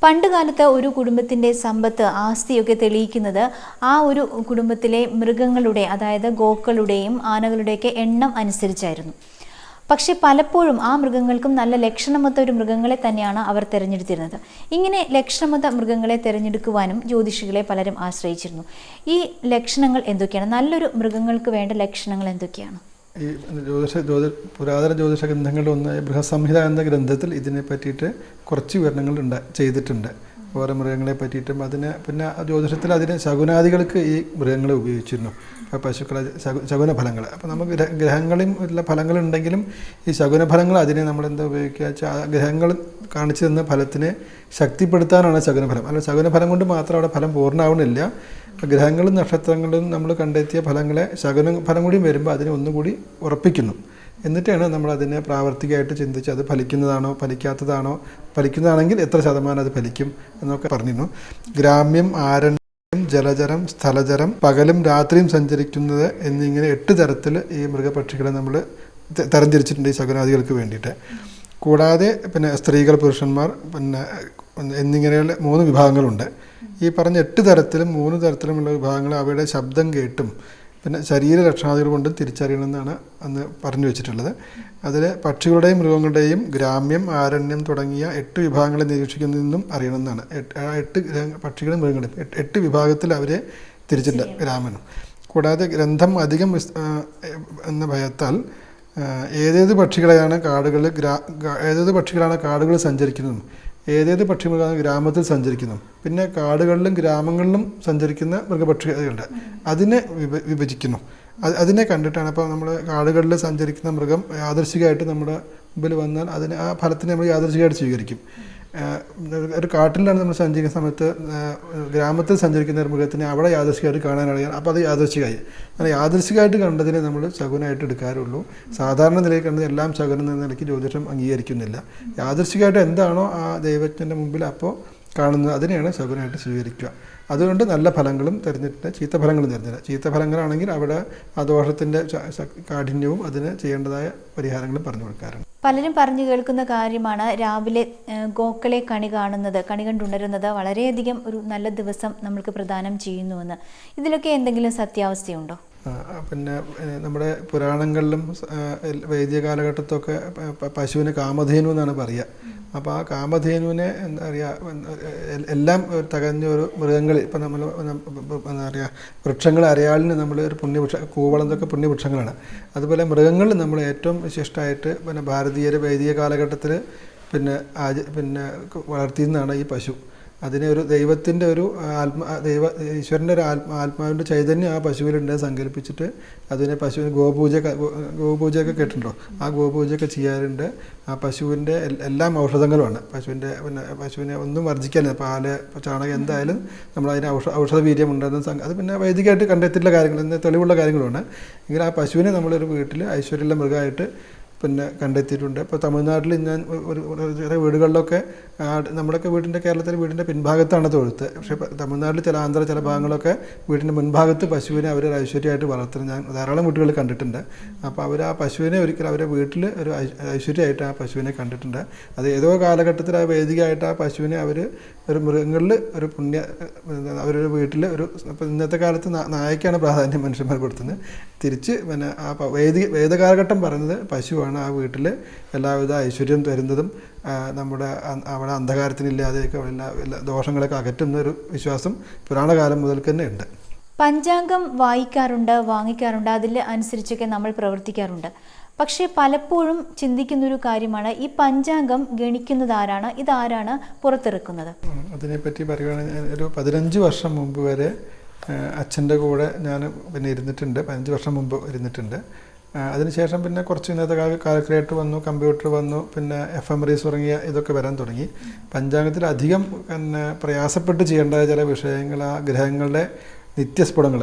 പണ്ടുകാലത്ത് ഒരു കുടുംബത്തിൻ്റെ സമ്പത്ത് ആസ്തിയൊക്കെ തെളിയിക്കുന്നത് ആ ഒരു കുടുംബത്തിലെ മൃഗങ്ങളുടെ, അതായത് ഗോക്കളുടെയും ആനകളുടെയൊക്കെ എണ്ണം അനുസരിച്ചായിരുന്നു. പക്ഷെ പലപ്പോഴും ആ മൃഗങ്ങൾക്കും നല്ല ലക്ഷണമൊത്ത ഒരു മൃഗങ്ങളെ തന്നെയാണ് അവർ തിരഞ്ഞെടുത്തിരുന്നത്. ഇങ്ങനെ ലക്ഷണമൊത്ത മൃഗങ്ങളെ തിരഞ്ഞെടുക്കുവാനും ജ്യോതിഷികളെ പലരും ആശ്രയിച്ചിരുന്നു. ഈ ലക്ഷണങ്ങൾ എന്തൊക്കെയാണ്? നല്ലൊരു മൃഗങ്ങൾക്ക് വേണ്ട ലക്ഷണങ്ങൾ എന്തൊക്കെയാണ്? ഈ പുരാതന ജ്യോതിഷ ഗ്രന്ഥങ്ങളുടെ ഒന്നായ ബൃഹസംഹിത എന്ന ഗ്രന്ഥത്തിൽ ഇതിനെ പറ്റിയിട്ട് കുറച്ച് വിവരണങ്ങൾ ചെയ്തിട്ടുണ്ട്. ഓരോ മൃഗങ്ങളെ പറ്റിയിട്ടും പിന്നെ ജ്യോതിഷത്തിൽ അതിന് ശകുനാദികൾക്ക് ഈ മൃഗങ്ങളെ ഉപയോഗിച്ചിരുന്നു. പശുക്കളെ ശകുനഫലങ്ങൾ. അപ്പോൾ നമുക്ക് ഗ്രഹങ്ങളിൽ ഉള്ള ഫലങ്ങളുണ്ടെങ്കിലും ഈ ശകുനഫലങ്ങൾ അതിനെ നമ്മളെന്താ ഉപയോഗിക്കുക വെച്ചാൽ ആ ഗ്രഹങ്ങൾ കാണിച്ചു തന്ന ഫലത്തിനെ ശക്തിപ്പെടുത്താനാണ് ശകുനഫലം. അല്ല, ശകുനഫലം കൊണ്ട് മാത്രം അവിടെ ഫലം പൂർണ്ണമാവണില്ല. ഗ്രഹങ്ങളും നക്ഷത്രങ്ങളും നമ്മൾ കണ്ടെത്തിയ ഫലങ്ങളെ ശകുനഫലം കൂടി വരുമ്പോൾ അതിനെ ഒന്നുകൂടി ഉറപ്പിക്കുന്നു. എന്നിട്ടാണ് നമ്മൾ അതിനെ പ്രാവർത്തികമായിട്ട് ചിന്തിച്ച് അത് ഫലിക്കുന്നതാണോ ഫലിക്കാത്തതാണോ, ഫലിക്കുന്നതാണെങ്കിൽ എത്ര ശതമാനം അത് ഫലിക്കും എന്നൊക്കെ പറഞ്ഞിരുന്നു. ഗ്രാമ്യം, ആരണ്യം, ജലചരം, സ്ഥലചരം, പകലും രാത്രിയും സഞ്ചരിക്കുന്നത് എന്നിങ്ങനെ 8 തരത്തിൽ ഈ മൃഗപക്ഷികളെ നമ്മൾ തരംതിരിച്ചിട്ടുണ്ട് ഈ ശകുനാദികൾക്ക് വേണ്ടിയിട്ട്. കൂടാതെ പിന്നെ സ്ത്രീകൾ, പുരുഷന്മാർ എന്നിങ്ങനെയുള്ള 3 വിഭാഗങ്ങളുണ്ട്. ഈ പറഞ്ഞ 8 തരത്തിലും 3 തരത്തിലുമുള്ള വിഭാഗങ്ങൾ അവയുടെ ശബ്ദം കേട്ടും പിന്നെ ശരീര ലക്ഷണാദികൾ കൊണ്ടും തിരിച്ചറിയണമെന്നാണ് അന്ന് പറഞ്ഞു വെച്ചിട്ടുള്ളത്. അതിൽ പക്ഷികളുടെയും മൃഗങ്ങളുടെയും ഗ്രാമ്യം, ആരണ്യം തുടങ്ങിയ 8 വിഭാഗങ്ങളെ നിരീക്ഷിക്കുന്നതെന്നും അറിയണമെന്നാണ്. 8 പക്ഷികളും മൃഗങ്ങളും 8 വിഭാഗത്തിൽ അവരെ തിരിച്ചിട്ടുണ്ട് രാമനും. കൂടാതെ ഗ്രന്ഥം അധികം എന്ന ഭയത്താൽ ഏതേത് പക്ഷികളാണ് കാടുകളിൽ സഞ്ചരിക്കുന്നതും ഏതേത് പക്ഷികളാണ് ഗ്രാമത്തിൽ സഞ്ചരിക്കുന്നതും പിന്നെ കാടുകളിലും ഗ്രാമങ്ങളിലും സഞ്ചരിക്കുന്ന മൃഗപക്ഷികളുണ്ട് അതിനെ വിഭജിക്കുന്നു. അതിനെ കണ്ടിട്ടാണ് അപ്പോൾ നമ്മൾ കാടുകളിൽ സഞ്ചരിക്കുന്ന മൃഗം യാദൃശ്ചികമായിട്ട് നമ്മുടെ മുമ്പിൽ വന്നാൽ ആ ഫലത്തിനെ നമ്മൾ യാദൃശ്ചികമായിട്ട് സ്വീകരിക്കും. ഒരു കാട്ടിലാണ് നമ്മൾ സഞ്ചരിക്കുന്ന സമയത്ത് ഗ്രാമത്തിൽ സഞ്ചരിക്കുന്ന ഒരു മൃഗത്തിനെ അവിടെ യാദൃശ്ചികമായിട്ട് കാണാനറിയാം. അപ്പോൾ അത് യാദൃശ്ചികമായി. അങ്ങനെ യാദൃശ്ചികമായിട്ട് കണ്ടതിനെ നമ്മൾ ശകുനായിട്ട് എടുക്കാറുള്ളൂ. സാധാരണ നിലയിൽ കണ്ടത് എല്ലാം ശകുനം എന്ന നിലയ്ക്ക് ജ്യോതിഷം അംഗീകരിക്കുന്നില്ല. യാദൃശ്ചികമായിട്ട് എന്താണോ ആ ദൈവത്തിൻ്റെ മുമ്പിൽ അപ്പോൾ കാണുന്നത് അതിനെയാണ് ശകുനായിട്ട് സ്വീകരിക്കുക. അതുകൊണ്ട് നല്ല ഫലങ്ങളും തിരഞ്ഞെടുത്തില്ല, ചീത്ത ഫലങ്ങളും തിരഞ്ഞെടുത്തില്ല. ചീത്ത ഫലങ്ങളാണെങ്കിൽ അവിടെ ആ ദോഷത്തിൻ്റെ കാഠിന്യവും അതിന് ചെയ്യേണ്ടതായ പരിഹാരങ്ങളും പറഞ്ഞു കൊടുക്കാറുണ്ട്. പലരും പറഞ്ഞു കേൾക്കുന്ന കാര്യമാണ് രാവിലെ ഗോക്കളെ കണി കണ്ടുണരുന്നത് വളരെയധികം ഒരു നല്ല ദിവസം നമ്മൾക്ക് പ്രദാനം ചെയ്യുന്നുവെന്ന്. ഇതിലൊക്കെ എന്തെങ്കിലും സത്യാവസ്ഥയുണ്ടോ? പിന്നെ നമ്മുടെ പുരാണങ്ങളിലും വൈദിക കാലഘട്ടത്തൊക്കെ പശുവിന് കാമധേനു എന്നാണ് പറയുക. അപ്പോൾ ആ കാമധേനുവിനെ എന്താ പറയുക, എല്ലാം തികഞ്ഞ ഒരു മൃഗങ്ങളിൽ ഇപ്പം നമ്മൾ എന്താ പറയുക, വൃക്ഷങ്ങൾ അരയാളിന് നമ്മൾ ഒരു കൂവളം ഇതൊക്കെ പുണ്യവൃക്ഷങ്ങളാണ്. അതുപോലെ മൃഗങ്ങളിൽ നമ്മൾ ഏറ്റവും വിശിഷ്ടമായിട്ട് ഭാരതീയർ വൈദിക കാലഘട്ടത്തിൽ പിന്നെ വളർത്തിയെന്നാണ് ഈ പശു. അതിനെ ഒരു ദൈവത്തിൻ്റെ ഒരു ഈശ്വരൻ്റെ ഒരു ആത്മാവിൻ്റെ ചൈതന്യം ആ പശുവിലുണ്ട് സങ്കല്പിച്ചിട്ട് അതിനെ പശുവിന് ഗോപൂജയൊക്കെ കേട്ടിട്ടുണ്ടോ? ആ ഗോപൂജയൊക്കെ ചെയ്യാറുണ്ട്. ആ പശുവിൻ്റെ എല്ലാം ഔഷധങ്ങളുമാണ്. പശുവിനെ ഒന്നും വർജിക്കാനില്ല. പാല്, ചാണകം എന്തായാലും നമ്മളതിന് ഔഷധ വീര്യം ഉണ്ടെന്ന് അത് പിന്നെ വൈദികമായിട്ട് കണ്ടെത്തിയിട്ടുള്ള കാര്യങ്ങൾ, തെളിവുള്ള കാര്യങ്ങളുമാണ്. എങ്കിൽ ആ പശുവിനെ നമ്മളൊരു വീട്ടിൽ ഐശ്വര്യമുള്ള മൃഗമായിട്ട് കണ്ടെത്തിയിട്ടുണ്ട്. ഇപ്പോൾ തമിഴ്നാട്ടിൽ ഞാൻ ചെറിയ വീടുകളിലൊക്കെ നമ്മുടെയൊക്കെ കേരളത്തിലെ വീടിൻ്റെ പിൻഭാഗത്താണ് തൊഴുത്ത്. പക്ഷേ തമിഴ്നാട്ടിൽ ചില ഭാഗങ്ങളൊക്കെ വീടിൻ്റെ മുൻഭാഗത്ത് പശുവിനെ അവർ ഐശ്വര്യമായിട്ട് വളർത്തുന്നത് ഞാൻ ധാരാളം വീടുകളിൽ കണ്ടിട്ടുണ്ട്. അപ്പോൾ അവർ ആ പശുവിനെ ഒരിക്കലും അവരുടെ വീട്ടിൽ ഒരു ഐശ്വര്യമായിട്ട് ആ പശുവിനെ കണ്ടിട്ടുണ്ട്. അത് ഏതോ കാലഘട്ടത്തിൽ ആ വേദികമായിട്ട് ആ പശുവിനെ അവർ ഒരു മൃഗങ്ങളിൽ ഒരു അവരൊരു വീട്ടിൽ ഇപ്പോൾ ഇന്നത്തെ കാലത്ത് നായക്കാണ് പ്രാധാന്യം മനുഷ്യന്മാർ കൊടുത്തത്. തിരിച്ച് ആ വേദകാലഘട്ടം പറയുന്നത് പശുവാണ് ആ വീട്ടിൽ എല്ലാവിധ ഐശ്വര്യം തരുന്നതും നമ്മുടെ അവിടെ അന്ധകാരത്തിനില്ലാതെയൊക്കെ എല്ലാ ദോഷങ്ങളൊക്കെ അകറ്റുന്ന ഒരു വിശ്വാസം പുരാണകാലം മുതൽ തന്നെ ഉണ്ട്. പഞ്ചാംഗം വായിക്കാറുണ്ട്, വാങ്ങിക്കാറുണ്ട്, അതിൽ അനുസരിച്ചൊക്കെ നമ്മൾ പ്രവർത്തിക്കാറുണ്ട്. പക്ഷേ പലപ്പോഴും ചിന്തിക്കുന്നൊരു കാര്യമാണ്, ഈ പഞ്ചാംഗം ഗണിക്കുന്നത് ആരാണ്, ഇതാരാണ് പുറത്തിറക്കുന്നത്? അതിനെപ്പറ്റി പറയുകയാണെങ്കിൽ ഒരു 15 വർഷം മുമ്പ് വരെ അച്ഛൻ്റെ കൂടെ ഞാൻ ഇരുന്നിട്ടുണ്ട്. 15 വർഷം മുമ്പ് ഇരുന്നിട്ടുണ്ട്. അതിനുശേഷം കുറച്ച് ഇന്നത്തെ കാൽക്കുലേറ്റർ വന്നു, കമ്പ്യൂട്ടർ വന്നു, എഫ്എംറീസ് തുടങ്ങിയ ഇതൊക്കെ വരാൻ തുടങ്ങി. പഞ്ചാംഗത്തിൽ അധികം പ്രയാസപ്പെട്ട് ചെയ്യേണ്ട ചില വിഷയങ്ങൾ ആ ഗ്രഹങ്ങളുടെ നിത്യസ്ഫുടങ്ങൾ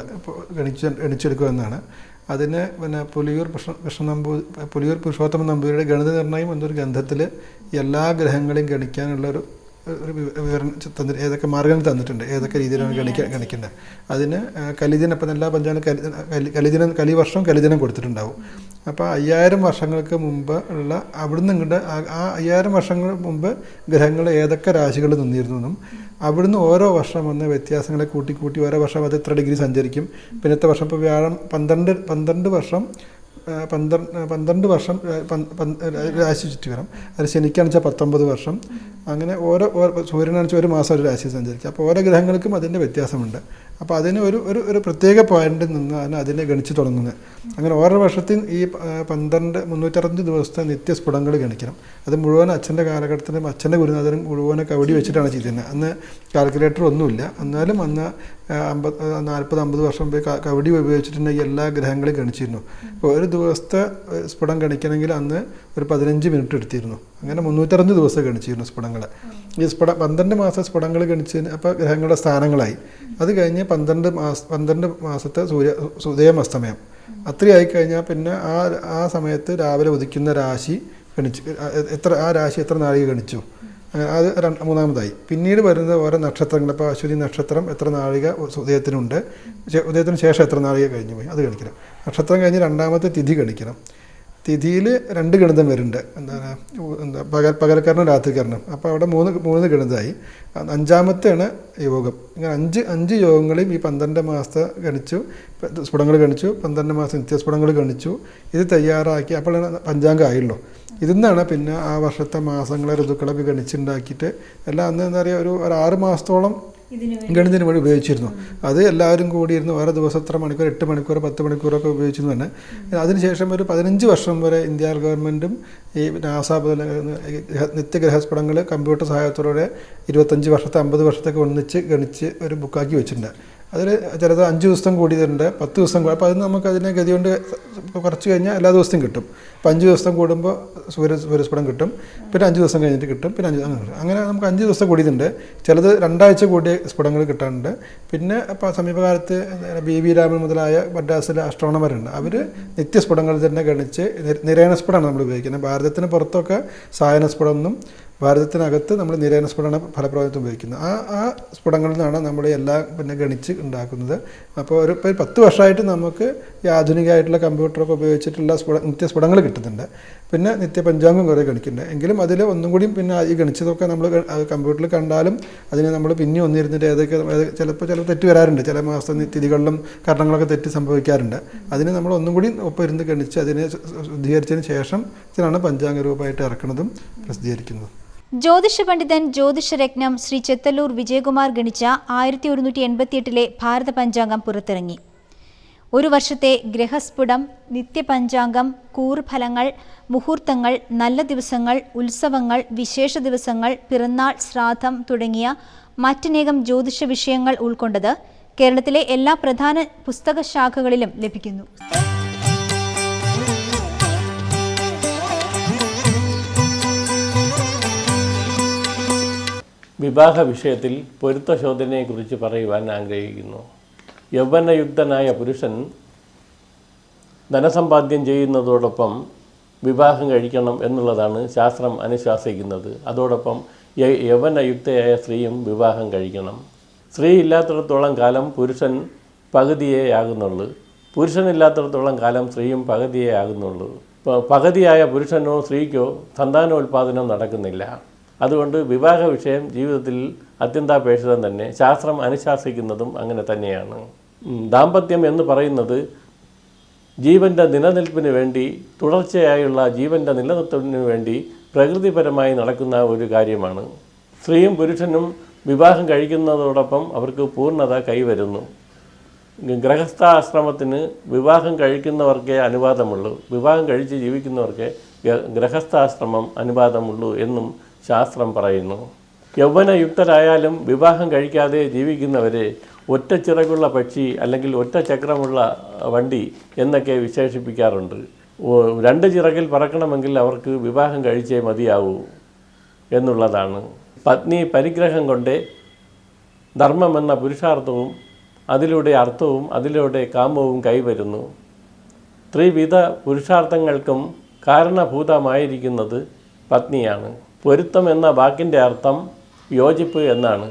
ഗണിച്ചെടുക്കുക എന്നാണ്. അതിന് പുലിയൂർ പുരുഷോത്തമൻ നമ്പൂതിരിയുടെ ഗണിത നിർണ്ണയം എന്നൊരു ഗ്രന്ഥത്തിൽ എല്ലാ ഗ്രഹങ്ങളെയും ഗണിക്കാനുള്ളൊരു ഒരു വിവരണം തന്നിട്ട് ഏതൊക്കെ മാർഗ്ഗങ്ങൾ തന്നിട്ടുണ്ട്, ഏതൊക്കെ രീതിയിലാണ് ഗണിക്കേണ്ടത്. അതിന് കലിദിനം, ഇപ്പം എല്ലാ പഞ്ചാംഗം കലിവർഷം കലിദിനം കൊടുത്തിട്ടുണ്ടാവും. അപ്പോൾ 5000 വർഷങ്ങൾക്ക് മുമ്പ് ഉള്ള അവിടുന്ന് ഇങ്ങോട്ട് ആ 5000 വർഷങ്ങൾ മുമ്പ് ഗ്രഹങ്ങൾ ഏതൊക്കെ രാശികൾ നിന്നിരുന്നു, അവിടുന്ന് ഓരോ വർഷം വന്ന വ്യത്യാസങ്ങളെ കൂട്ടി ഓരോ വർഷം അത് എത്ര ഡിഗ്രി സഞ്ചരിക്കും. പിന്നത്തെ വർഷം ഇപ്പോൾ വ്യാഴം 12 വർഷം 12 വർഷം രാശി ചുറ്റി വരും. അത് ശനിക്കാണെന്ന് വെച്ചാൽ 19 വർഷം. അങ്ങനെ ഓരോ സൂര്യനാണെന്ന് വെച്ചാൽ ഒരു മാസം ഒരു രാശി സഞ്ചരിക്കും. അപ്പോൾ ഓരോ ഗ്രഹങ്ങൾക്കും അതിൻ്റെ വ്യത്യാസമുണ്ട്. അപ്പോൾ അതിന് ഒരു പ്രത്യേക പോയിന്റിൽ നിന്നാണ് അതിനെ ഗണിച്ച് തുടങ്ങുന്നത്. അങ്ങനെ ഓരോ വർഷത്തിൽ ഈ 365 ദിവസത്തെ നിത്യസ്ഫുടങ്ങൾ ഗണിക്കണം. അത് മുഴുവൻ അച്ഛൻ്റെ കാലഘട്ടത്തിലും അച്ഛൻ്റെ ഗുരുനാഥനും മുഴുവനെ കവടി വെച്ചിട്ടാണ് ചെയ്തിരുന്നത്. അന്ന് കാൽക്കുലേറ്റർ ഒന്നുമില്ല. എന്നാലും അന്ന് 40-50 വർഷം കവടി ഉപയോഗിച്ചിട്ടുണ്ടെങ്കിൽ എല്ലാ ഗ്രഹങ്ങളും ഗണിച്ചിരുന്നു. അപ്പോൾ ഒരു ദിവസത്തെ സ്ഫുടം ഗണിക്കണമെങ്കിൽ അന്ന് ഒരു 15 മിനിറ്റ് എടുത്തിരുന്നു. അങ്ങനെ 365 ദിവസം ഗണിച്ചിരുന്നു സ്ഫുടങ്ങൾ. ഈ 12 മാസം സ്ഫുടങ്ങൾ ഗണിച്ചതിന് അപ്പോൾ ഗ്രഹങ്ങളുടെ സ്ഥാനങ്ങളായി. അത് കഴിഞ്ഞ് 12 മാസത്തെ ഉദയം അസ്തമയം അത്രയായി കഴിഞ്ഞാൽ പിന്നെ ആ സമയത്ത് രാവിലെ ഉദിക്കുന്ന രാശി ഗണിച്ച് ആ രാശി എത്ര നാഴിക ഗണിച്ചു, അത് മൂന്നാമതായി. പിന്നീട് വരുന്നത് ഓരോ നക്ഷത്രങ്ങൾ. ഇപ്പോൾ അശ്വതി നക്ഷത്രം എത്ര നാഴിക ഉദയത്തിനുണ്ട്, ഉദയത്തിന് ശേഷം എത്ര നാഴിക കഴിഞ്ഞു പോയി, അത് ഗണിക്കണം. നക്ഷത്രം കഴിഞ്ഞ് രണ്ടാമത്തെ തിഥി ഗണിക്കണം. തിഥിയിൽ 2 ഗണിതം വരുന്നുണ്ട്. പകൽക്കരണം രാത്രികരണം. അപ്പോൾ അവിടെ 3 ഗണിതമായി. 5-ാമത്തെയാണ് യോഗം. ഇങ്ങനെ 5 യോഗങ്ങളെയും ഈ 12 മാസത്തെ ഗണിച്ചു, സ്ഫുടങ്ങൾ ഗണിച്ചു, 12 മാസം നിത്യസ്ഫുടങ്ങൾ ഗണിച്ചു. ഇത് തയ്യാറാക്കി അപ്പോഴാണ് പഞ്ചാംഗം ആയുള്ളൂ. ഇതിൽ നിന്നാണ് പിന്നെ ആ വർഷത്തെ മാസങ്ങളെ ഋതുക്കളൊക്കെ ഗണിച്ചുണ്ടാക്കിയിട്ട് എല്ലാം അന്ന് എന്താ പറയുക ഒരു 6 മാസത്തോളം ഗണിതത്തിന് വേണ്ടി ഉപയോഗിച്ചിരുന്നു. അത് എല്ലാവരും കൂടിയിരുന്നു ഓരോ ദിവസം എത്ര മണിക്കൂർ, 8 മണിക്കൂർ 10 മണിക്കൂറൊക്കെ ഉപയോഗിച്ചിരുന്നു തന്നെ. അതിനുശേഷം ഒരു 15 വർഷം വരെ ഇന്ത്യ ഗവൺമെൻറ്റും ഈ നാസ നിത്യഗ്രഹസ്ഫുടങ്ങൾ കമ്പ്യൂട്ടർ സഹായത്തോടെ 25 വർഷത്തെ 50 വർഷത്തൊക്കെ ഒന്നിച്ച് ഗണിച്ച് ഒരു ബുക്കാക്കി വെച്ചിട്ടുണ്ട്. അതിൽ ചിലത് 5 ദിവസം കൂടിയതുണ്ട്, 10 ദിവസം കൂടി. അപ്പോൾ അത് നമുക്ക് അതിനെ ഗതി കൊണ്ട് കുറച്ച് കഴിഞ്ഞാൽ എല്ലാ ദിവസവും കിട്ടും. അപ്പോൾ 5 ദിവസം കൂടുമ്പോൾ സൂര്യസ്ഫുടം കിട്ടും, പിന്നെ 5 ദിവസം കഴിഞ്ഞിട്ട് കിട്ടും, പിന്നെ 5 അങ്ങനെ നമുക്ക് 5 ദിവസം കൂടിയതുണ്ട്. ചിലത് 2 ആഴ്ച കൂടിയ സ്ഫുടങ്ങൾ കിട്ടാറുണ്ട്. പിന്നെ ഇപ്പോൾ സമീപകാലത്ത് BV രാമൻ മുതലായ മദ്രാസിലെ അസ്ട്രോണമറുണ്ട്. അവർ നിത്യസ്ഫുടങ്ങൾ തന്നെ ഗണിച്ച് നിരയനസ്ഫുടമാണ് നമ്മൾ ഉപയോഗിക്കുന്നത്. ഭാരതത്തിന് പുറത്തൊക്കെ സായനസ്ഫുടം എന്നും ഭാരതത്തിനകത്ത് നമ്മൾ നിരയനസ്ഫുടമാണ് ഫലപ്രദത്തിൽ ഉപയോഗിക്കുന്നത്. ആ സ്ഫുടങ്ങളിൽ നിന്നാണ് നമ്മൾ എല്ലാം പിന്നെ ഗണിച്ച് ഉണ്ടാക്കുന്നത്. അപ്പോൾ ഒരു 10 വർഷമായിട്ട് നമുക്ക് ഈ ആധുനികമായിട്ടുള്ള കമ്പ്യൂട്ടറൊക്കെ ഉപയോഗിച്ചിട്ടുള്ള നിത്യസ്ഫുടങ്ങൾ കിട്ടുന്നുണ്ട്. പിന്നെ നിത്യപഞ്ചാംഗം കുറേ ഗണിക്കുന്നുണ്ട്. എങ്കിലും അതിൽ ഒന്നും കൂടി പിന്നെ ഈ ഗണിച്ചതൊക്കെ നമ്മൾ കമ്പ്യൂട്ടറിൽ കണ്ടാലും അതിന് നമ്മൾ പിന്നെ ഒന്നിരുന്നിട്ട് ചിലപ്പോൾ തെറ്റ് വരാറുണ്ട്. ചില മാസം തിഥികളിലും കരണങ്ങളൊക്കെ തെറ്റ് സംഭവിക്കാറുണ്ട്. അതിന് നമ്മൾ ഒന്നും കൂടി ഒപ്പം ഇരുന്ന് ഗണിച്ച് അതിനെ ശുദ്ധീകരിച്ചതിന് ശേഷം ഇതിനാണ് പഞ്ചാംഗ രൂപമായിട്ട് ഇറക്കുന്നതും പ്രസിദ്ധീകരിക്കുന്നതും. ജ്യോതിഷ പണ്ഡിതൻ ജ്യോതിഷരത്നം ശ്രീ ചെത്തല്ലൂർ വിജയകുമാർ ഗണിച്ച 1188 ഭാരത പഞ്ചാംഗം പുറത്തിറങ്ങി. ഒരു വർഷത്തെ ഗ്രഹസ്ഫുടം, നിത്യപഞ്ചാംഗം, കൂറുഫലങ്ങൾ, മുഹൂർത്തങ്ങൾ, നല്ല ദിവസങ്ങൾ, ഉത്സവങ്ങൾ, വിശേഷ ദിവസങ്ങൾ, പിറന്നാൾ, ശ്രാദ്ധം തുടങ്ങിയ മറ്റനേകം ജ്യോതിഷ വിഷയങ്ങൾ ഉൾക്കൊണ്ടത് കേരളത്തിലെ എല്ലാ പ്രധാന പുസ്തക ശാഖകളിലും ലഭിക്കുന്നു. വിവാഹ വിഷയത്തിൽ പൊരുത്തശോധനയെക്കുറിച്ച് പറയുവാൻ ആഗ്രഹിക്കുന്നു. യൗവനയുക്തനായ പുരുഷൻ ധനസമ്പാദ്യം ചെയ്യുന്നതോടൊപ്പം വിവാഹം കഴിക്കണം എന്നുള്ളതാണ് ശാസ്ത്രം അനുശാസിക്കുന്നത്. അതോടൊപ്പം യൗവനയുക്തയായ സ്ത്രീയും വിവാഹം കഴിക്കണം. സ്ത്രീ ഇല്ലാത്തിടത്തോളം കാലം പുരുഷൻ പകുതിയേ ആകുന്നുള്ളൂ, പുരുഷനില്ലാത്തിടത്തോളം കാലം സ്ത്രീയും പകുതിയേ ആകുന്നുള്ളൂ. പകുതിയായ പുരുഷനോ സ്ത്രീക്കോ സന്താനോൽപാദനം നടക്കുന്നില്ല. അതുകൊണ്ട് വിവാഹ വിഷയം ജീവിതത്തിൽ അത്യന്താപേക്ഷിതം തന്നെ. ശാസ്ത്രം അനുശാസിക്കുന്നതും അങ്ങനെ തന്നെയാണ്. ദാമ്പത്യം എന്ന് പറയുന്നത് ജീവൻ്റെ നിലനിൽപ്പിന് വേണ്ടി, തുടർച്ചയായുള്ള ജീവൻ്റെ നിലനിൽപ്പിന് വേണ്ടി പ്രകൃതിപരമായി നടക്കുന്ന ഒരു കാര്യമാണ്. സ്ത്രീയും പുരുഷനും വിവാഹം കഴിക്കുന്നതോടൊപ്പം അവർക്ക് പൂർണ്ണത കൈവരുന്നു. ഗൃഹസ്ഥാശ്രമത്തിന് വിവാഹം കഴിക്കുന്നവർക്കേ അനുവാദമുള്ളൂ, വിവാഹം കഴിച്ച് ജീവിക്കുന്നവർക്ക് ഗൃഹസ്ഥാശ്രമം അനുവാദമുള്ളൂ എന്നും ശാസ്ത്രം പറയുന്നു. യൗവനയുക്തരായാലും വിവാഹം കഴിക്കാതെ ജീവിക്കുന്നവരെ ഒറ്റ ചിറകുള്ള പക്ഷി അല്ലെങ്കിൽ ഒറ്റ ചക്രമുള്ള വണ്ടി എന്നൊക്കെ വിശേഷിപ്പിക്കാറുണ്ട്. 2 ചിറകിൽ പറക്കണമെങ്കിൽ അവർക്ക് വിവാഹം കഴിച്ചേ മതിയാവൂ എന്നുള്ളതാണ്. പത്നി പരിഗ്രഹം കൊണ്ട് ധർമ്മമെന്ന പുരുഷാർത്ഥവും അതിലൂടെ അർത്ഥവും അതിലൂടെ കാമവും കൈവരുന്നു. ത്രിവിധ പുരുഷാർത്ഥങ്ങൾക്കും കാരണഭൂതമായിരിക്കുന്നത് പത്നിയാണ്. പൊരുത്തം എന്ന വാക്കിൻ്റെ അർത്ഥം യോജിപ്പ് എന്നാണ്.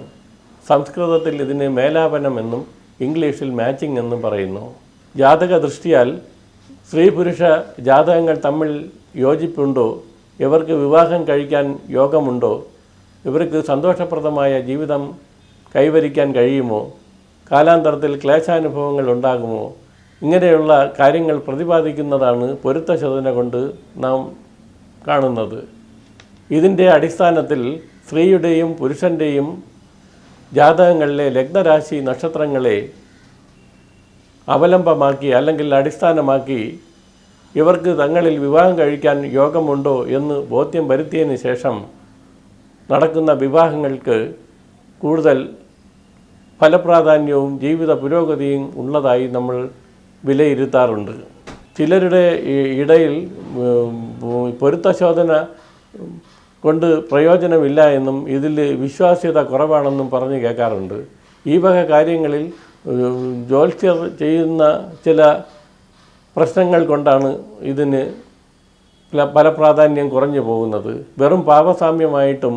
സംസ്കൃതത്തിൽ ഇതിന് മേലാപനം എന്നും ഇംഗ്ലീഷിൽ മാച്ചിങ് എന്നും പറയുന്നു. ജാതക ദൃഷ്ടിയാൽ സ്ത്രീ പുരുഷ ജാതകങ്ങൾ തമ്മിൽ യോജിപ്പുണ്ടോ, ഇവർക്ക് വിവാഹം കഴിക്കാൻ യോഗമുണ്ടോ, ഇവർക്ക് സന്തോഷപ്രദമായ ജീവിതം കൈവരിക്കാൻ കഴിയുമോ, കാലാന്തരത്തിൽ ക്ലേശാനുഭവങ്ങൾ ഉണ്ടാകുമോ, ഇങ്ങനെയുള്ള കാര്യങ്ങൾ പ്രതിപാദിക്കുന്നതാണ് പൊരുത്തശോധന കൊണ്ട് നാം കാണുന്നത്. ഇതിൻ്റെ അടിസ്ഥാനത്തിൽ സ്ത്രീയുടെയും പുരുഷൻ്റെയും ജാതകങ്ങളിലെ ലഗ്നരാശി നക്ഷത്രങ്ങളെ അവലംബമാക്കി അല്ലെങ്കിൽ അടിസ്ഥാനമാക്കി ഇവർക്ക് തങ്ങളിൽ വിവാഹം കഴിക്കാൻ യോഗമുണ്ടോ എന്ന് ബോധ്യം വരുത്തിയതിന് ശേഷം നടക്കുന്ന വിവാഹങ്ങൾക്ക് കൂടുതൽ ഫലപ്രാധാന്യവും ജീവിത പുരോഗതിയും ഉള്ളതായി നമ്മൾ വിലയിരുത്താറുണ്ട്. ചിലരുടെ ഇടയിൽ പൊരുത്തശോധന കൊണ്ട് പ്രയോജനമില്ല എന്നും ഇതിൽ വിശ്വാസ്യത കുറവാണെന്നും പറഞ്ഞ് കേൾക്കാറുണ്ട്. ഈ വക കാര്യങ്ങളിൽ ജ്യോത്സ്യർ ചെയ്യുന്ന ചില പ്രശ്നങ്ങൾ കൊണ്ടാണ് ഇതിന് ഫലപ്രാധാന്യം കുറഞ്ഞു പോകുന്നത്. വെറും പാപസാമ്യമായിട്ടും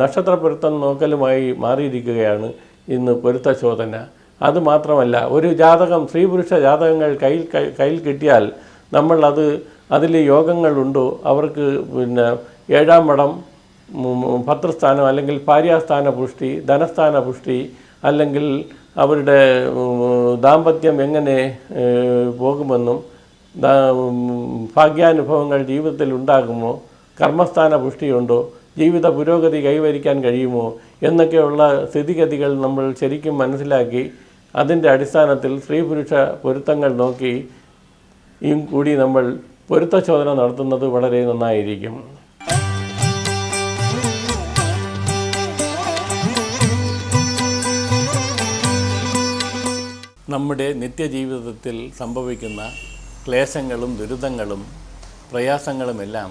നക്ഷത്രപ്പൊരുത്തം നോക്കലുമായി മാറിയിരിക്കുകയാണ് ഇന്ന് പൊരുത്തശോധന. അതുമാത്രമല്ല, ഒരു ജാതകം സ്ത്രീ പുരുഷ ജാതകങ്ങൾ കയ്യിൽ കിട്ടിയാൽ നമ്മൾ അതിൽ യോഗങ്ങളുണ്ടോ, അവർക്ക് ഏഴാം മഠം ഭർത്തൃസ്ഥാനം അല്ലെങ്കിൽ ഭാര്യാസ്ഥാന പുഷ്ടി, ധനസ്ഥാന പുഷ്ടി, അല്ലെങ്കിൽ അവരുടെ ദാമ്പത്യം എങ്ങനെ പോകുമെന്നും ഭാഗ്യാനുഭവങ്ങൾ ജീവിതത്തിൽ ഉണ്ടാകുമോ, കർമ്മസ്ഥാന പുഷ്ടിയുണ്ടോ, ജീവിത പുരോഗതി കൈവരിക്കാൻ കഴിയുമോ എന്നൊക്കെയുള്ള സ്ഥിതിഗതികൾ നമ്മൾ ശരിക്കും മനസ്സിലാക്കി അതിൻ്റെ അടിസ്ഥാനത്തിൽ സ്ത്രീ പുരുഷ പൊരുത്തങ്ങൾ നോക്കി കൂടി നമ്മൾ പൊരുത്തശോധന നടത്തുന്നത് വളരെ നന്നായിരിക്കും. നമ്മുടെ നിത്യജീവിതത്തിൽ സംഭവിക്കുന്ന ക്ലേശങ്ങളും ദുരിതങ്ങളും പ്രയാസങ്ങളുമെല്ലാം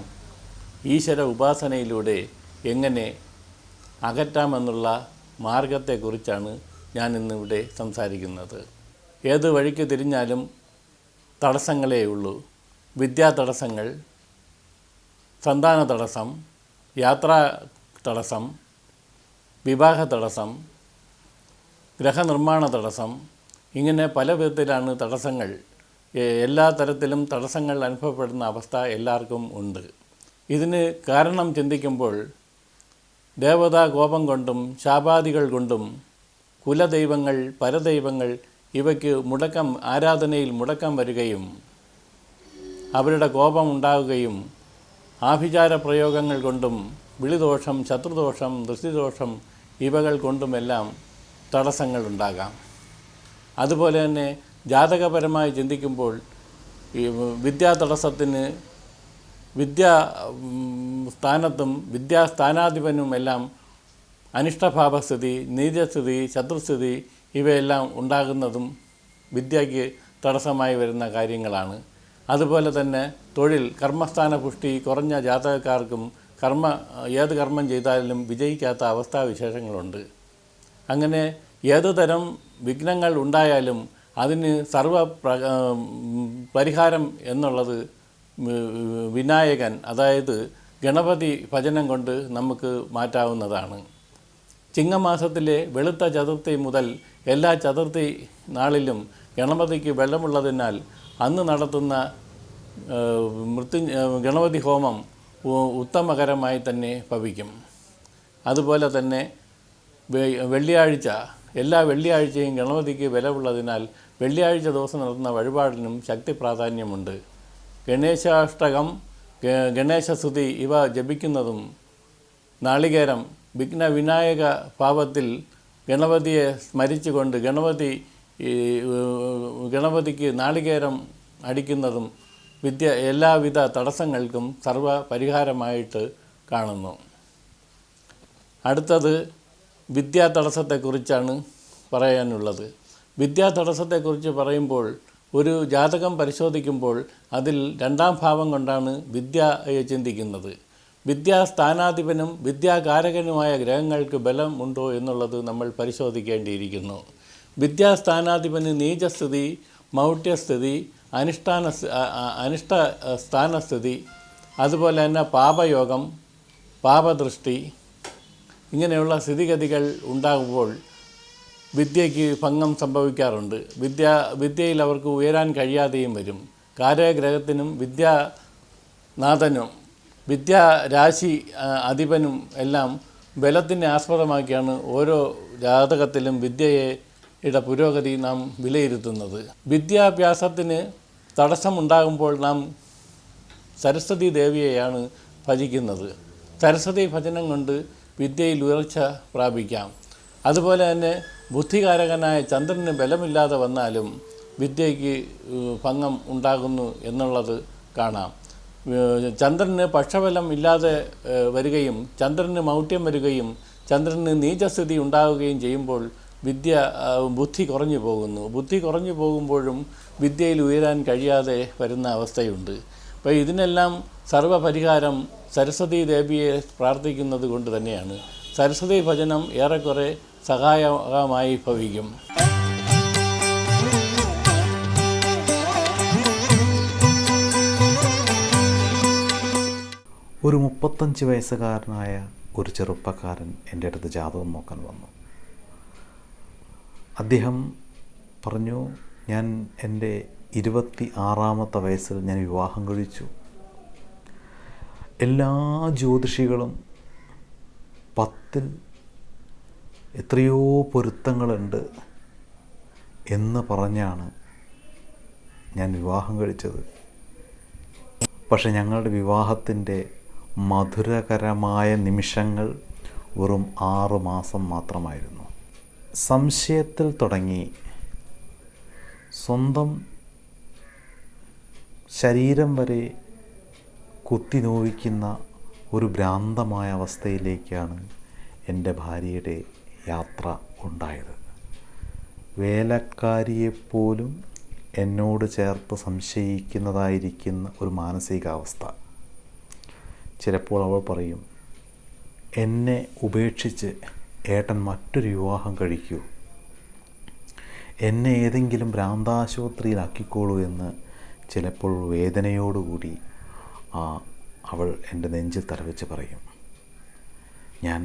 ഈശ്വര ഉപാസനയിലൂടെ എങ്ങനെ അകറ്റാമെന്നുള്ള മാർഗത്തെക്കുറിച്ചാണ് ഞാൻ ഇന്നിവിടെ സംസാരിക്കുന്നത്. ഏത് വഴിക്ക് തിരിഞ്ഞാലും തടസ്സങ്ങളേ ഉള്ളൂ. വിദ്യാ തടസ്സങ്ങൾ, സന്താന തടസ്സം, യാത്രാ തടസ്സം, വിവാഹ തടസ്സം, ഗ്രഹനിർമ്മാണ തടസ്സം, ഇങ്ങനെ പല വിധത്തിലാണ് തടസ്സങ്ങൾ. എല്ലാ തരത്തിലും തടസ്സങ്ങൾ അനുഭവപ്പെടുന്ന അവസ്ഥ എല്ലാവർക്കും ഉണ്ട്. ഇതിന് കാരണം ചിന്തിക്കുമ്പോൾ ദേവതാ കോപം കൊണ്ടും ശാപാദികൾ കൊണ്ടും കുലദൈവങ്ങൾ, പരദൈവങ്ങൾ ഇവയ്ക്ക് ആരാധനയിൽ മുടക്കം വരികയും അവരുടെ കോപം ഉണ്ടാവുകയും ആഭിചാര പ്രയോഗങ്ങൾ കൊണ്ടും വിളിദോഷം, ശത്രുദോഷം, ദൃഷ്ടിദോഷം ഇവകൾ കൊണ്ടുമെല്ലാം തടസ്സങ്ങളുണ്ടാകാം. അതുപോലെ തന്നെ ജാതകപരമായി ചിന്തിക്കുമ്പോൾ ഈ വിദ്യാതടസ്സത്തിന് സ്ഥാനത്തും വിദ്യാസ്ഥാനാധിപനുമെല്ലാം അനിഷ്ടഭാവസ്ഥിതി, നീചസ്ഥിതി, ശത്രുസ്ഥിതി ഇവയെല്ലാം ഉണ്ടാകുന്നതും വിദ്യയ്ക്ക് തടസ്സമായി വരുന്ന കാര്യങ്ങളാണ്. അതുപോലെ തന്നെ തൊഴിൽ, കർമ്മസ്ഥാന പുഷ്ടി കുറഞ്ഞ ജാതകക്കാർക്കും ഏത് കർമ്മം ചെയ്താലും വിജയിക്കാത്ത അവസ്ഥാവിശേഷങ്ങളുണ്ട്. അങ്ങനെ ഏതു തരം വിഘ്നങ്ങൾ ഉണ്ടായാലും അതിന് പരിഹാരം എന്നുള്ളത് വിനായകൻ, അതായത് ഗണപതി ഭജനം കൊണ്ട് നമുക്ക് മാറ്റാവുന്നതാണ്. ചിങ്ങമാസത്തിലെ വെളുത്ത ചതുർത്ഥി മുതൽ എല്ലാ ചതുർത്ഥി നാളിലും ഗണപതിക്ക് വെള്ളമുള്ളതിനാൽ അന്ന് നടത്തുന്ന ഗണപതി ഹോമം ഉത്തമകരമായി തന്നെ ഭവിക്കും. അതുപോലെ തന്നെ വെള്ളിയാഴ്ച, എല്ലാ വെള്ളിയാഴ്ചയും ഗണപതിക്ക് വിലവുള്ളതിനാൽ വെള്ളിയാഴ്ച ദിവസം നടത്തുന്ന വഴിപാടിനും ശക്തി പ്രാധാന്യമുണ്ട്. ഗണേശാഷ്ടകം, ഗണേശസ്തുതി ഇവ ജപിക്കുന്നതും നാളികേരം വിഘ്നവിനായക ഭാവത്തിൽ ഗണപതിയെ സ്മരിച്ചുകൊണ്ട് ഗണപതിക്ക് നാളികേരം അടിക്കുന്നതും എല്ലാവിധ തടസ്സങ്ങൾക്കും സർവ പരിഹാരമായിട്ട് കാണുന്നു. അടുത്തത് വിദ്യാതടസ്സത്തെക്കുറിച്ചാണ് പറയാനുള്ളത്. വിദ്യാതടസ്സത്തെക്കുറിച്ച് പറയുമ്പോൾ ഒരു ജാതകം പരിശോധിക്കുമ്പോൾ അതിൽ രണ്ടാം ഭാവം കൊണ്ടാണ് വിദ്യയെ ചിന്തിക്കുന്നത്. വിദ്യാസ്ഥാനാധിപനും വിദ്യാകാരകനുമായ ഗ്രഹങ്ങൾക്ക് ബലം ഉണ്ടോ എന്നുള്ളത് നമ്മൾ പരിശോധിക്കേണ്ടിയിരിക്കുന്നു. വിദ്യാസ്ഥാനാധിപന് നീചസ്ഥിതി, മൗഢ്യസ്ഥിതി, അനിഷ്ട സ്ഥാനസ്ഥിതി, അതുപോലെ തന്നെ പാപയോഗം, പാപദൃഷ്ടി, ഇങ്ങനെയുള്ള സ്ഥിതിഗതികൾ ഉണ്ടാകുമ്പോൾ വിദ്യയ്ക്ക് ഭംഗം സംഭവിക്കാറുണ്ട്. വിദ്യയിൽ അവർക്ക് ഉയരാൻ കഴിയാതെയും വരും. കാരഗ്രഹത്തിനും വിദ്യാനാഥനും വിദ്യാരാശി അധിപനും എല്ലാം ബലത്തിനെ ആസ്പദമാക്കിയാണ് ഓരോ ജാതകത്തിലും വിദ്യയുടെ പുരോഗതി നാം വിലയിരുത്തുന്നത്. വിദ്യാഭ്യാസത്തിന് തടസ്സമുണ്ടാകുമ്പോൾ നാം സരസ്വതി ദേവിയെയാണ് ഭജിക്കുന്നത്. സരസ്വതി ഭജനം കൊണ്ട് വിദ്യയിൽ ഉയർച്ച പ്രാപിക്കാം. അതുപോലെ തന്നെ ബുദ്ധികാരകനായ ചന്ദ്രന് ബലമില്ലാതെ വന്നാലും വിദ്യയ്ക്ക് ഭംഗം ഉണ്ടാകുന്നു എന്നുള്ളത് കാണാം. ചന്ദ്രന് പക്ഷബലം ഇല്ലാതെ വരികയും ചന്ദ്രന് മൗഢ്യം വരികയും ചന്ദ്രന് നീചസ്ഥിതി ഉണ്ടാവുകയും ചെയ്യുമ്പോൾ ബുദ്ധി കുറഞ്ഞു പോകുന്നു. ബുദ്ധി കുറഞ്ഞു പോകുമ്പോഴും വിദ്യയിൽ ഉയരാൻ കഴിയാതെ വരുന്ന അവസ്ഥയുണ്ട്. അപ്പോൾ ഇതിനെല്ലാം സർവ്വപരിഹാരം സരസ്വതി ദേവിയെ പ്രാർത്ഥിക്കുന്നത് കൊണ്ട് തന്നെയാണ്. സരസ്വതി ഭജനം ഏറെക്കുറെ സഹായകമായി ഭവിക്കും. ഒരു 35 വയസ്സുകാരനായ ഒരു ചെറുപ്പക്കാരൻ എൻ്റെ അടുത്ത് ജാതകം നോക്കാൻ വന്നു. അദ്ദേഹം പറഞ്ഞു, ഞാൻ എൻ്റെ 26-ാമത്തെ വയസ്സിൽ ഞാൻ വിവാഹം കഴിച്ചു. എല്ലാ ജ്യോതിഷികളും 10ൽ എത്രയോ പൊരുത്തങ്ങളുണ്ട് എന്ന് പറഞ്ഞാണ് ഞാൻ വിവാഹം കഴിച്ചത്. പക്ഷെ ഞങ്ങളുടെ വിവാഹത്തിൻ്റെ മധുരകരമായ നിമിഷങ്ങൾ വെറും 6 മാസം മാത്രമായിരുന്നു. സംശയത്തിൽ തുടങ്ങി സ്വന്തം ശരീരം വരെ കുത്തി നോവിക്കുന്ന ഒരു ഭ്രാന്തമായ അവസ്ഥയിലേക്കാണ് എൻ്റെ ഭാര്യയുടെ യാത്ര ഉണ്ടായത്. വേലക്കാരിയെപ്പോലും എന്നോട് ചേർത്ത് സംശയിക്കുന്നതായിരിക്കുന്ന ഒരു മാനസികാവസ്ഥ. ചിലപ്പോൾ അവൾ പറയും, എന്നെ ഉപേക്ഷിച്ച് ഏട്ടൻ മറ്റൊരു വിവാഹം കഴിക്കൂ, എന്നെ ഏതെങ്കിലും ഭ്രാന്താശുപത്രിയിലാക്കിക്കോളൂ എന്ന് ചിലപ്പോൾ വേദനയോടുകൂടി അവൾ എൻ്റെ നെഞ്ചിൽ തലവെച്ച് പറയും. ഞാൻ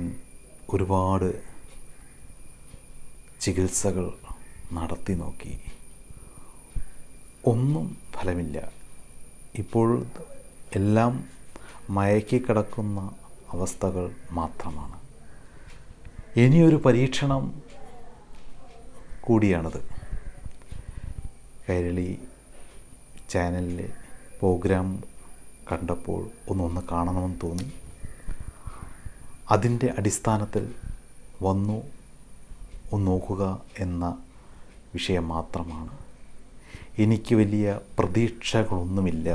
ഒരുപാട് ചികിത്സകൾ നടത്തി നോക്കി, ഒന്നും ഫലമില്ല. ഇപ്പോൾ എല്ലാം മയക്കിക്കിടക്കുന്ന അവസ്ഥകൾ മാത്രമാണ്. ഇനിയൊരു പരീക്ഷണം കൂടിയാണത്. കൈരളി ചാനലിലെ പ്രോഗ്രാം കണ്ടപ്പോൾ ഒന്ന് കാണണമെന്ന് തോന്നി. അതിൻ്റെ അടിസ്ഥാനത്തിൽ വന്നു ഒന്ന് നോക്കുക എന്ന വിഷയം മാത്രമാണ്. എനിക്ക് വലിയ പ്രതീക്ഷകളൊന്നുമില്ല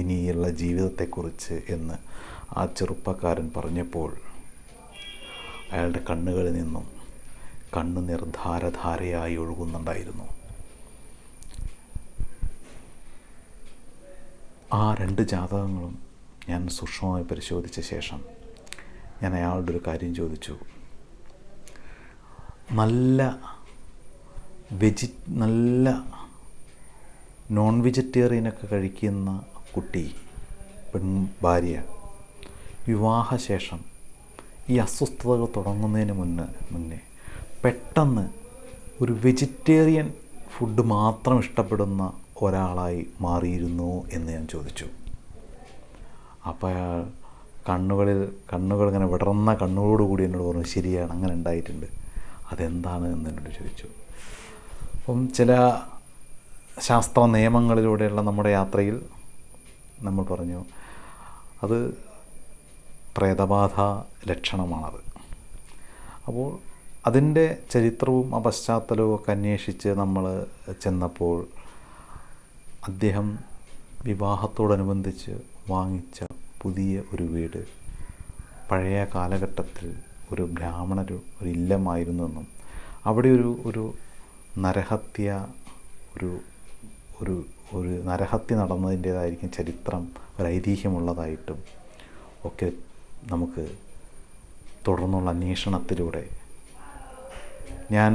ഇനിയുള്ള ജീവിതത്തെക്കുറിച്ച് എന്ന് ആ ചെറുപ്പക്കാരൻ പറഞ്ഞപ്പോൾ അയാളുടെ കണ്ണുകളിൽ നിന്നും കണ്ണുനീർ ധാരധാരയായി ഒഴുകുന്നുണ്ടായിരുന്നു. ആ 2 ജാതകങ്ങളും ഞാൻ സൂക്ഷ്മമായി പരിശോധിച്ച ശേഷം ഞാൻ അയാളുടെ ഒരു കാര്യം ചോദിച്ചു. നല്ല നോൺ വെജിറ്റേറിയനൊക്കെ കഴിക്കുന്ന കുട്ടി, ഭാര്യ, വിവാഹശേഷം ഈ അസ്വസ്ഥതകൾ തുടങ്ങുന്നതിന് മുന്നേ പെട്ടെന്ന് ഒരു വെജിറ്റേറിയൻ ഫുഡ് മാത്രം ഇഷ്ടപ്പെടുന്ന ഒരാളായി മാറിയിരുന്നു എന്ന് ഞാൻ ചോദിച്ചു. അപ്പോൾ അയാൾ കണ്ണുകൾ ഇങ്ങനെ വിടർന്ന കണ്ണുകളോടുകൂടി എന്നോട് പറഞ്ഞു, ശരിയാണ്, അങ്ങനെ ഉണ്ടായിട്ടുണ്ട്, അതെന്താണ് എന്ന് എന്നോട് ചോദിച്ചു. അപ്പം ചില ശാസ്ത്ര നിയമങ്ങളിലൂടെയുള്ള നമ്മുടെ യാത്രയിൽ നമ്മൾ പറഞ്ഞു, അത് പ്രേതബാധ ലക്ഷണമാണത്. അപ്പോൾ അതിൻ്റെ ചരിത്രവും ആ പശ്ചാത്തലവും ഒക്കെ അന്വേഷിച്ച് നമ്മൾ ചെന്നപ്പോൾ അദ്ദേഹം വിവാഹത്തോടനുബന്ധിച്ച് വാങ്ങിച്ച പുതിയ ഒരു വീട് പഴയ കാലഘട്ടത്തിൽ ഒരു ബ്രാഹ്മണര് ഒരു ഇല്ലമായിരുന്നെന്നും അവിടെ ഒരു നരഹത്യ ഒരു നരഹത്യ നടന്നതിൻ്റേതായിരിക്കും ചരിത്രം, ഒരു ഐതിഹ്യമുള്ളതായിട്ടും ഒക്കെ നമുക്ക് തുടർന്നുള്ള അന്വേഷണത്തിലൂടെ ഞാൻ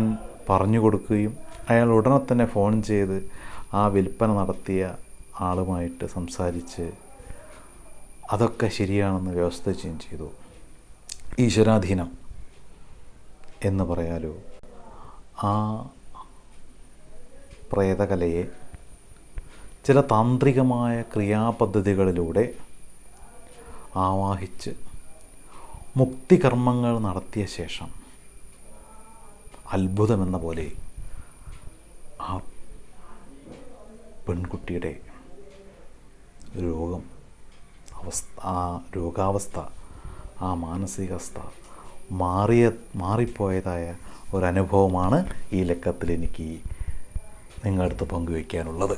പറഞ്ഞു കൊടുക്കുകയും അയാൾ ഉടനെ തന്നെ ഫോൺ ചെയ്ത് ആ വിൽപ്പന നടത്തിയ ആളുമായിട്ട് സംസാരിച്ച് അതൊക്കെ ശരിയാണെന്ന് വ്യവസ്ഥിക്കുകയും ചെയ്തു. ഈശ്വരാധീനം എന്ന് പറയാലോ, ആ പ്രേതകലയെ ചില താന്ത്രികമായ ക്രിയാപദ്ധതികളിലൂടെ ആവാഹിച്ച് മുക്തികർമ്മങ്ങൾ നടത്തിയ ശേഷം അത്ഭുതമെന്ന പോലെ ആ പെൺകുട്ടിയുടെ രോഗാവസ്ഥ, ആ മാനസികാവസ്ഥ മാറിപ്പോയതായ ഒരനുഭവമാണ് ഈ ലക്കത്തിൽ എനിക്ക് നിങ്ങളുടെ അടുത്ത് പങ്കുവയ്ക്കാനുള്ളത്.